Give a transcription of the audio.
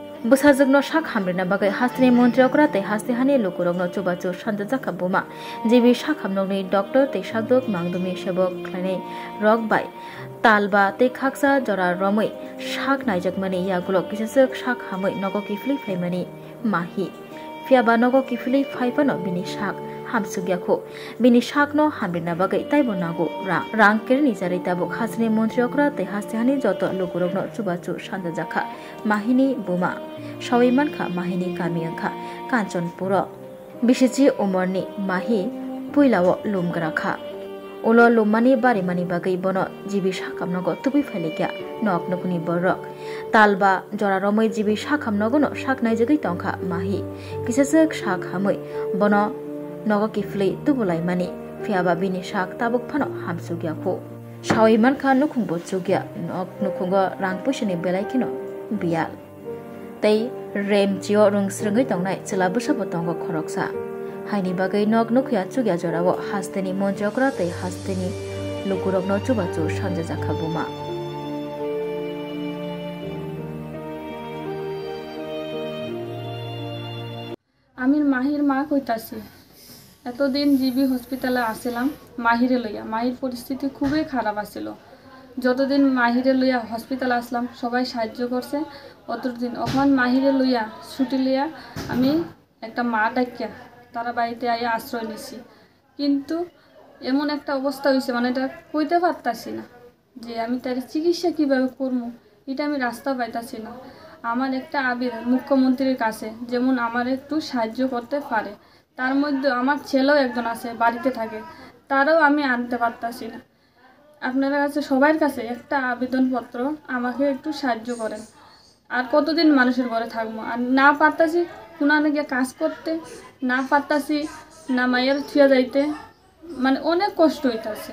Busazagno shak hamrina bagai hastini montriokra te hasti hani lukurogno chubachu shanda jaka buma jibi shak hamnogni doctor te shakdok mangdumi sebok klane rok bai talba te khaksa jora romoi shak naijakmani yagulo kisasuk shak hamoi nogo kifli phaimani mahi fiaba nogo kifli phaipano bini shak hamsugyakho bini shakno hamrina bagai taibo nago rang kerni jarita bok hastini montriokra te hasti hani joto lukurogno chubachu shanda jaka mahini buma Shawiman kha mahini kamiyan kha Kanchanpura Bishiji umorni mahi puilawo lumgra kha Ulo lumani barimani bagai bono jibi shakamnogo tubi felikya nok nukuni borok talba jora romoi jibi shakamnogo no shak naijagai tongkha mahi kisasek shak hamoi bono nogo kifli tubulai mani fiaba bini shak tabuk phano hamsugya kho Shawiman kha nukhungbo chugya nok nukhungo rangpushini belai kino bial Tei rem jio rung srungai tongnai chila busabo tongo khoroksa haini bagai nok nukya chugya jorawo hasteni monjokra tei hasteni lukurokno chubachu sanja jakhabuma আমি মাহির মা কইতাছি এতদিন GB হসপিটালে আসিলাম মাহিরে লইয়া মাহির পরিস্থিতি খুবই খারাপ আছিল যতদিন মাহিরে লইয়া হসপিটালে আসলাম সবাই সাহায্য করছে অতদিন ওখান মাহিরে লইয়া ছুটি লইয়া আমি একটা মা ডাকিয়া তারা বাড়িতে আইয়া আশ্রয় নিছি কিন্তু এমন একটা অবস্থা হইছে মানে এটা কইতে পারতাছি না যে আমি তার চিকিৎসা কিভাবে করব এটা আমি রাস্তা পাইতাছি না আমার একটা আবেদন মুখ্যমন্ত্রীর কাছে যেমন আমার একটু সাহায্য করতে পারে তার মধ্যে আমার ছেলেও একজন আছে বাড়িতে থাকে তারও আমি আনতে পারতাছি না আপনাদের কাছে সবার কাছে একটা আবেদনপত্র আমাকে একটু সাহায্য করেন আর কতদিন মানুষের ঘরে থাকবো আর না পারতাছি কোনানে গিয়ে কাজ করতে না পারতাছি না মায়ের থুয়া যাইতে মানে অনেক কষ্ট হইতাছে